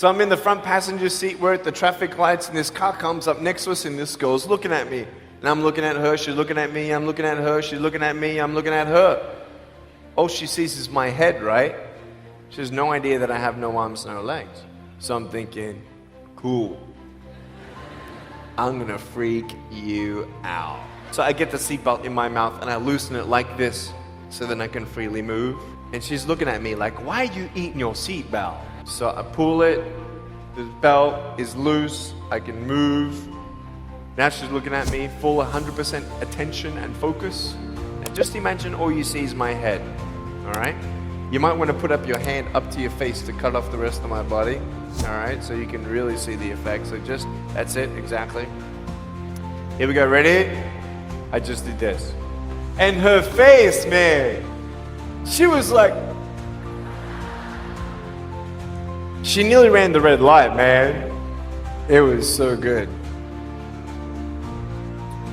So I'm in the front passenger seat, we're at the traffic lights, and this car comes up next to us, and this girl's looking at me. And I'm looking at her, she's looking at me, I'm looking at her, she's looking at me, I'm looking at her. All she sees is my head, right? She has no idea that I have no arms, no legs. So I'm thinking, cool. I'm gonna freak you out. So I get the seatbelt in my mouth and I loosen it like this so then I can freely move. And she's looking at me like, why are you eating your seatbelt? So I pull it, the belt is loose, I can move. Now she's looking at me, full 100% attention and focus. And just imagine all you see is my head, all right? You might want to put up your hand up to your face to cut off the rest of my body, all right? So you can really see the effect. So just, that's it, exactly. Here we go, ready? I just did this. And her face, man, she was like, she nearly ran the red light, man. It was so good.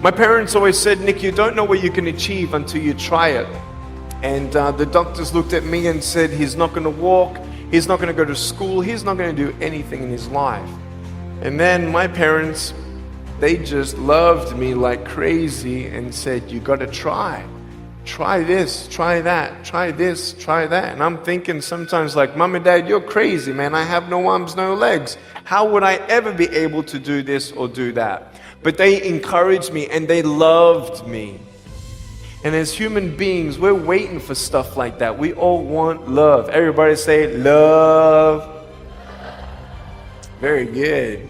My parents always said, Nick, you don't know what you can achieve until you try it. And the doctors looked at me and said, he's not going to walk, he's not going to go to school, he's not going to do anything in his life. And then my parents, they just loved me like crazy and said, you got to try. Try this, try that, try this, try that. And I'm thinking sometimes like, Mom and Dad, you're crazy, man. I have no arms, no legs. How would I ever be able to do this or do that? But they encouraged me and they loved me. And as human beings, we're waiting for stuff like that. We all want love. Everybody say love. Very good.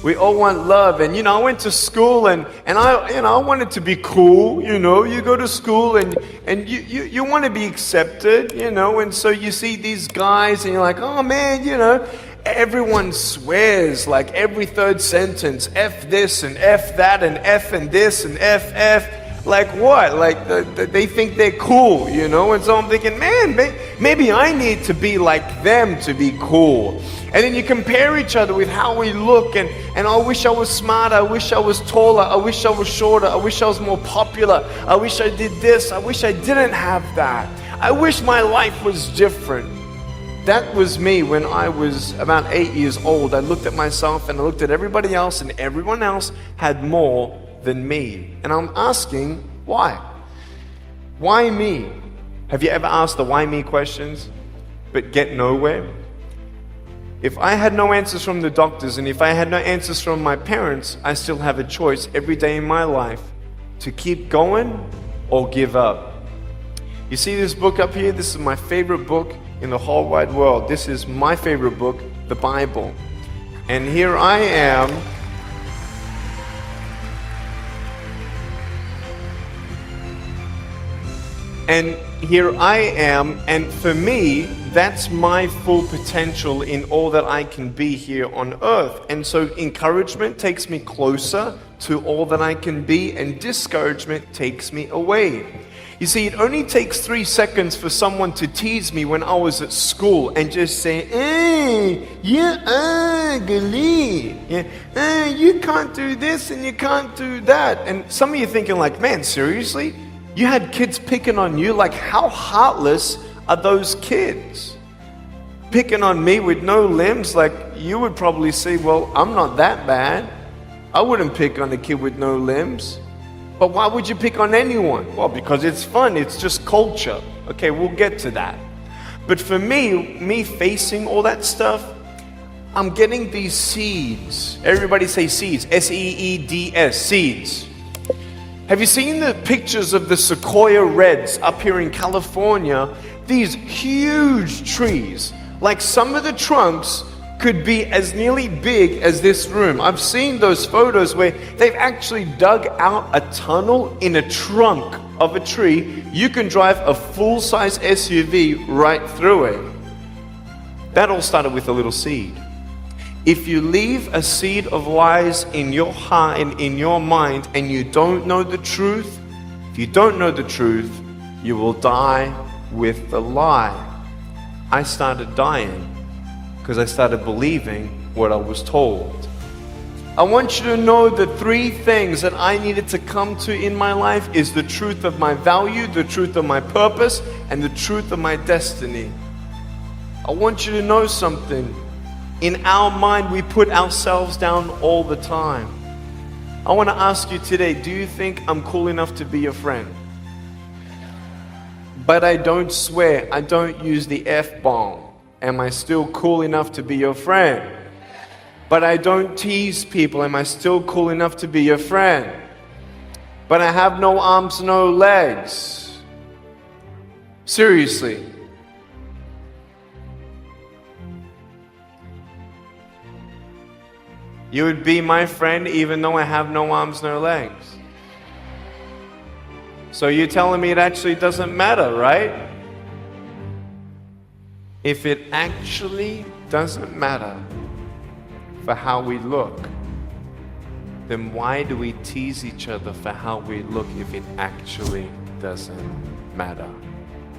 We all want love. And I went to school and I wanted to be cool. You go to school and you want to be accepted, and so you see these guys and you're like, oh man, everyone swears like every third sentence, F this and F that and F and this and F. Like what? Like they think they're cool, And so I'm thinking, man, maybe I need to be like them to be cool. And then you compare each other with how we look, and I wish I was smarter, I wish I was taller, I wish I was shorter, I wish I was more popular, I wish I did this, I wish I didn't have that. I wish my life was different. That was me when I was about 8 years old. I looked at myself and I looked at everybody else, and everyone else had more than me. And I'm asking, why? Why me? Have you ever asked the why me questions but get nowhere? If I had no answers from the doctors and if I had no answers from my parents, I still have a choice every day in my life to keep going or give up. You see this book up here? This is my favorite book in the whole wide world. This is my favorite book, the Bible. And here I am. And here I am, and for me, that's my full potential in all that I can be here on earth. And so encouragement takes me closer to all that I can be, and discouragement takes me away. You see, it only takes 3 seconds for someone to tease me when I was at school and just say, you're ugly. You can't do this and you can't do that. And some of you thinking like, man, seriously? You had kids picking on you? Like, how heartless are those kids? Picking on me with no limbs, like you would probably say, well, I'm not that bad. I wouldn't pick on a kid with no limbs. But why would you pick on anyone? Well, because it's fun, it's just culture. Okay, we'll get to that. But for me facing all that stuff, I'm getting these seeds. Everybody say seeds, S-E-E-D-S, seeds. Have you seen the pictures of the sequoia reds up here in California? These huge trees, like some of the trunks could be as nearly big as this room. I've seen those photos where they've actually dug out a tunnel in a trunk of a tree. You can drive a full-size SUV right through it. That all started with a little seed. If you leave a seed of lies in your heart and in your mind and you don't know the truth, if you don't know the truth, you will die with the lie. I started dying because I started believing what I was told. I want you to know the 3 things that I needed to come to in my life is the truth of my value, the truth of my purpose, and the truth of my destiny. I want you to know something. In our mind, we put ourselves down all the time. I want to ask you today, do you think I'm cool enough to be your friend? But I don't swear, I don't use the F-bomb. Am I still cool enough to be your friend? But I don't tease people. Am I still cool enough to be your friend? But I have no arms, no legs. Seriously. You would be my friend even though I have no arms, no legs. So you're telling me it actually doesn't matter, right? If it actually doesn't matter for how we look, then why do we tease each other for how we look if it actually doesn't matter?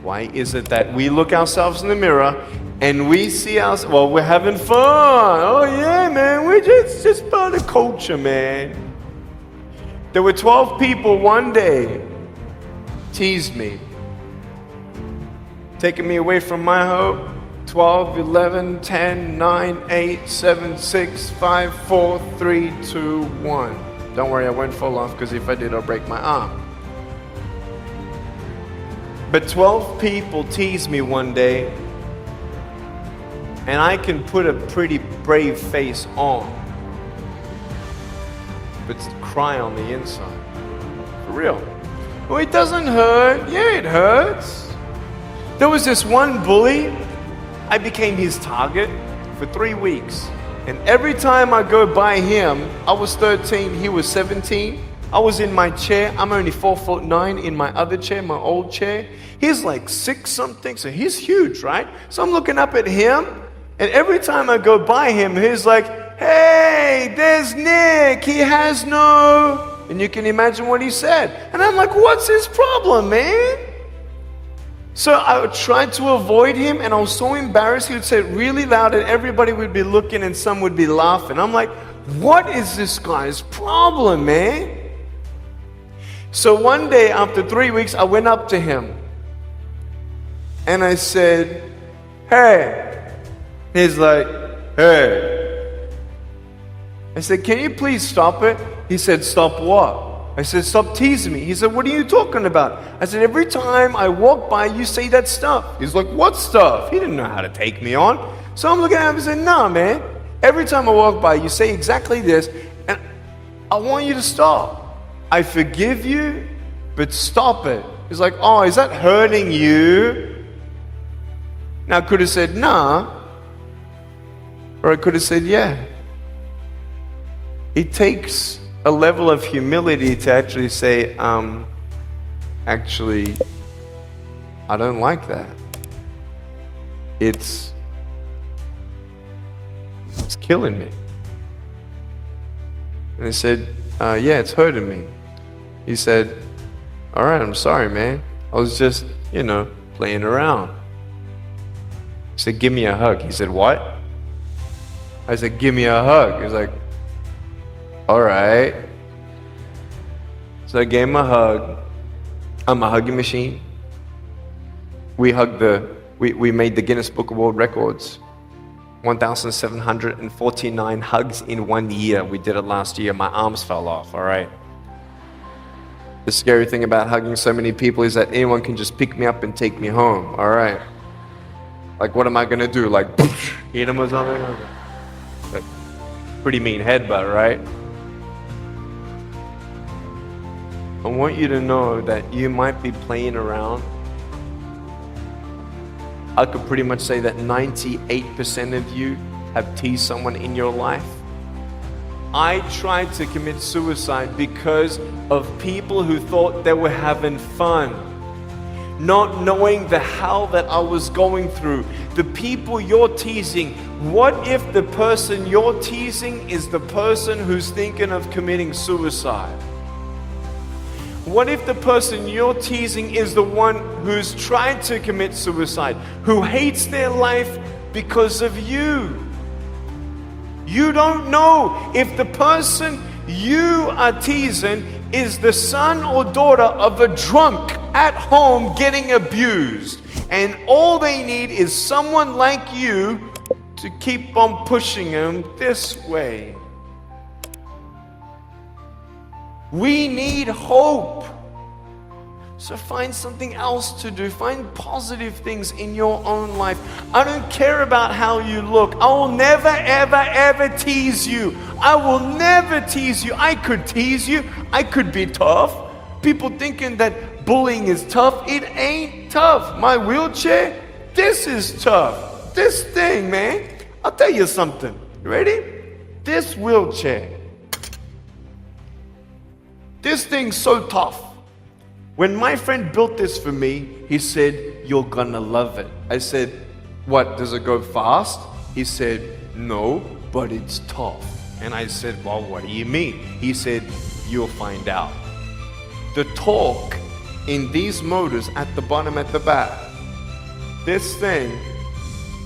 Why is it that we look ourselves in the mirror and we see us, well, we're having fun. Oh yeah, man, we're just part of culture, man. There were 12 people one day teased me, taking me away from my hope. 12, 11, 10, 9, 8, 7, 6, 5, 4, 3, 2, 1. Don't worry, I won't fall off, because if I did, I'll break my arm. But 12 people teased me one day, and I can put a pretty brave face on, but cry on the inside. For real. Oh, it doesn't hurt. Yeah, it hurts. There was this one bully. I became his target for 3 weeks. And every time I go by him, I was 13, he was 17. I was in my chair. I'm only 4'9" in my other chair, my old chair. He's like 6 something, so he's huge, right? So I'm looking up at him, and every time I go by him, he's like, hey, there's Nick, he has no... And you can imagine what he said. And I'm like, what's his problem, man? So I tried to avoid him, and I was so embarrassed. He would say it really loud, and everybody would be looking, and some would be laughing. I'm like, what is this guy's problem, man? So one day, after 3 weeks, I went up to him, and I said, hey. He's like, hey. I said, can you please stop it? He said, stop what? I said, stop teasing me. He said, what are you talking about? I said, every time I walk by, you say that stuff. He's like, what stuff? He didn't know how to take me on. So I'm looking at him and saying, nah, man. Every time I walk by, you say exactly this, and I want you to stop. I forgive you, but stop it. He's like, oh, is that hurting you? Now I could have said, nah. Or I could have said, yeah. It takes a level of humility to actually say, actually, I don't like that. It's killing me. And I said, yeah, it's hurting me. He said, all right, I'm sorry, man. I was just, playing around. He said, give me a hug. He said, what? I said, give me a hug. He's like, all right. So I gave him a hug. I'm a hugging machine. We made the Guinness Book of World Records. 1,749 hugs in 1 year. We did it last year. My arms fell off, all right? The scary thing about hugging so many people is that anyone can just pick me up and take me home, all right? Like, what am I gonna do? Like, hit him or something? Like, pretty mean headbutt, right? I want you to know that you might be playing around. I could pretty much say that 98% of you have teased someone in your life. I tried to commit suicide because of people who thought they were having fun, not knowing the hell that I was going through. The people you're teasing, what if the person you're teasing is the person who's thinking of committing suicide? What if the person you're teasing is the one who's tried to commit suicide, who hates their life because of you? You don't know if the person you are teasing is the son or daughter of a drunk at home getting abused. And all they need is someone like you to keep on pushing him this way. We need hope. So find something else to do. Find positive things in your own life. I don't care about how you look. I will never, ever, ever tease you. I will never tease you. I could tease you. I could be tough. People thinking that bullying is tough. It ain't tough. My wheelchair, this is tough. This thing, man. I'll tell you something. You ready? This wheelchair. This thing's so tough. When my friend built this for me, he said, "You're gonna love it." I said, "What, does it go fast?" He said, "No, but it's tough." And I said, "Well, what do you mean?" He said, "You'll find out." The torque in these motors at the bottom, at the back, this thing,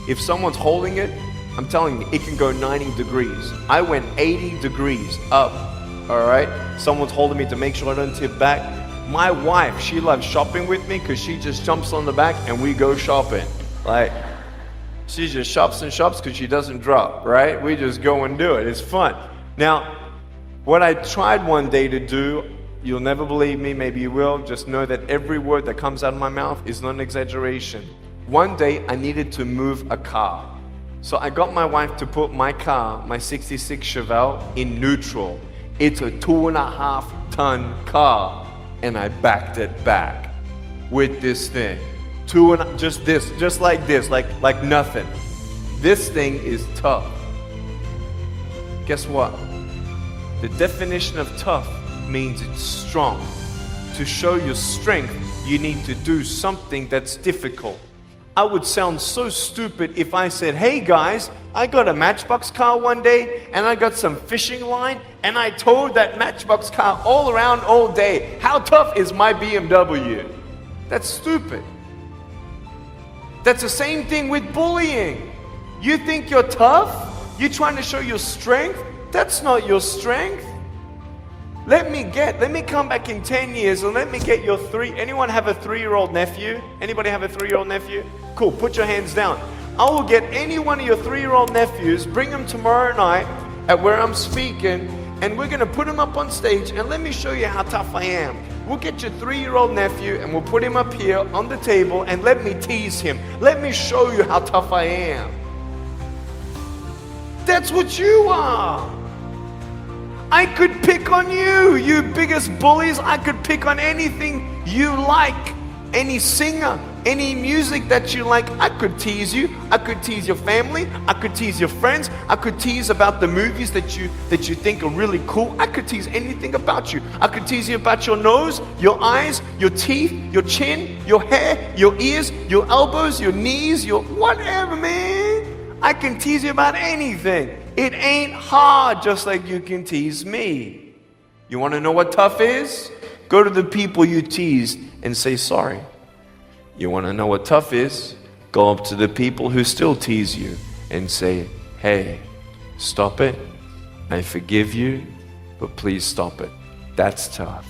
if someone's holding it, I'm telling you, it can go 90 degrees. I went 80 degrees up, all right? Someone's holding me to make sure I don't tip back. My wife, she loves shopping with me because she just jumps on the back and we go shopping. Like, she just shops and shops because she doesn't drop, right? We just go and do it. It's fun. Now, what I tried one day to do, you'll never believe me, maybe you will, just know that every word that comes out of my mouth is not an exaggeration. One day, I needed to move a car. So I got my wife to put my car, my 66 Chevelle, in neutral. It's a 2.5-ton car. And I backed it back with this thing. Just like this, like nothing. This thing is tough. Guess what? The definition of tough means it's strong. To show your strength, you need to do something that's difficult. I would sound so stupid if I said, "Hey guys, I got a Matchbox car one day and I got some fishing line and I towed that Matchbox car all around all day. How tough is my BMW?" That's stupid. That's the same thing with bullying. You think you're tough? You're trying to show your strength? That's not your strength. Let me come back in 10 years and let me get your anyone have a 3-year-old nephew? Anybody have a 3-year-old nephew? Cool, put your hands down. I will get any one of your 3-year-old nephews, bring them tomorrow night at where I'm speaking, and we're gonna put him up on stage and let me show you how tough I am. We'll get your 3-year-old nephew and we'll put him up here on the table and let me tease him. Let me show you how tough I am. That's what you are. I could pick on you, you biggest bullies. I could pick on anything you like. Any singer, any music that you like, I could tease you. I could tease your family. I could tease your friends. I could tease about the movies that you think are really cool. I could tease anything about you. I could tease you about your nose, your eyes, your teeth, your chin, your hair, your ears, your elbows, your knees, your whatever, man. I can tease you about anything. It ain't hard, just like you can tease me. You want to know what tough is? Go to the people you teased and say sorry. You want to know what tough is? Go up to the people who still tease you and say, "Hey, stop it. I forgive you, but please stop it." That's tough.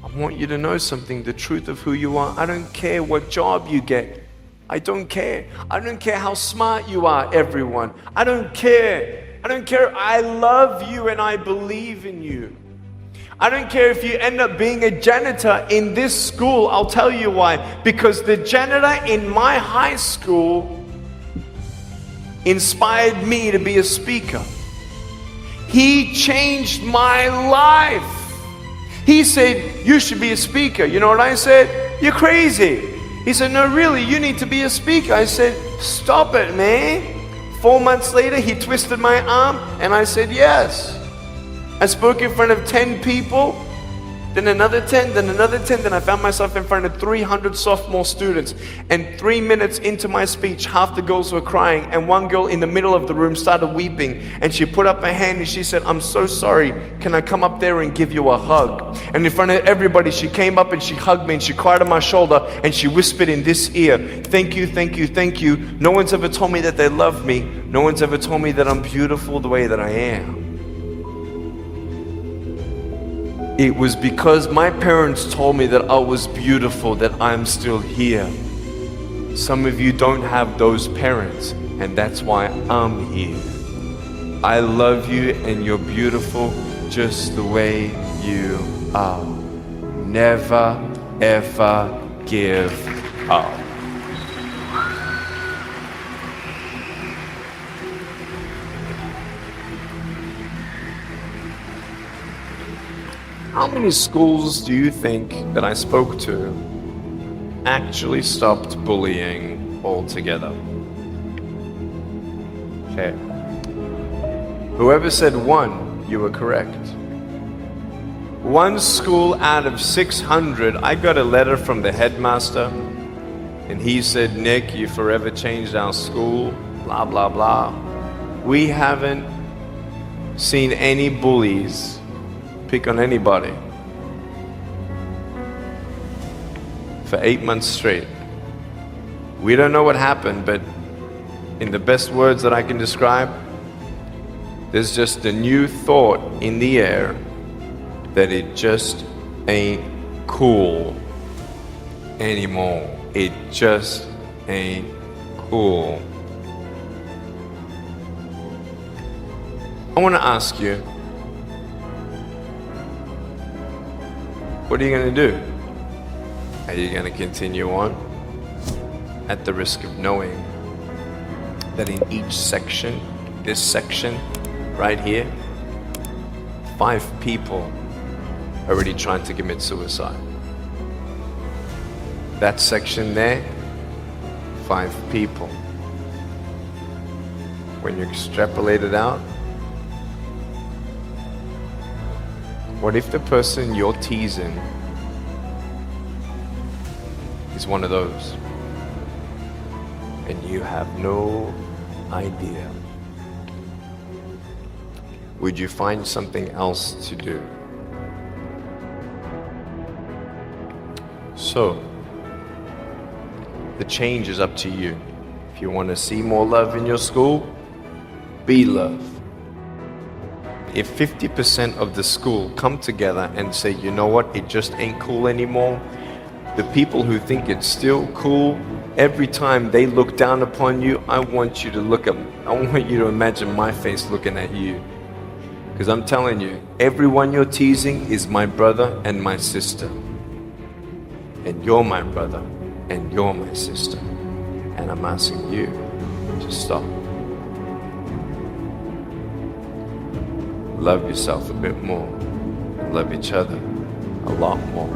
I want you to know something, the truth of who you are. I don't care what job you get. I don't care. I don't care how smart you are, everyone. I don't care. I don't care. I love you and I believe in you. I don't care if you end up being a janitor in this school. I'll tell you why. Because the janitor in my high school inspired me to be a speaker. He changed my life. He said, "You should be a speaker." You know what I said? "You're crazy." He said, "No, really, you need to be a speaker." I said, "Stop it, man." 4 months later, he twisted my arm and I said, "Yes." I spoke in front of 10 people, then another 10, then another 10, then I found myself in front of 300 sophomore students. And 3 minutes into my speech, half the girls were crying, and one girl in the middle of the room started weeping, and she put up her hand and she said, "I'm so sorry, can I come up there and give you a hug?" And in front of everybody, she came up and she hugged me and she cried on my shoulder and she whispered in this ear, "Thank you, thank you, thank you. No one's ever told me that they love me. No one's ever told me that I'm beautiful the way that I am." It was because my parents told me that I was beautiful that I'm still here. Some of you don't have those parents. And that's why I'm here. I love you and you're beautiful just the way you are. Never, ever give up. How many schools do you think that I spoke to actually stopped bullying altogether? Okay. Whoever said one, you were correct. One school out of 600, I got a letter from the headmaster, and he said, Nick, you forever changed our school, blah, blah, blah. We haven't seen any bullies pick on anybody for 8 months straight. We don't know what happened, but in the best words that I can describe, there's just a new thought in the air that it just ain't cool anymore. It just ain't cool. I want to ask you, what are you going to do? Are you going to continue on at the risk of knowing that in each section, this section right here, 5 people already trying to commit suicide? That section there, 5 people. When you extrapolate it out, what if the person you're teasing is one of those and you have no idea? Would you find something else to do? So, the change is up to you. If you want to see more love in your school, be love. If 50% of the school come together and say, you know what, it just ain't cool anymore, the people who think it's still cool, every time they look down upon you, I want you to imagine my face looking at you. Because I'm telling you, everyone you're teasing is my brother and my sister. And you're my brother and you're my sister. And I'm asking you to stop. Love yourself a bit more. Love each other a lot more.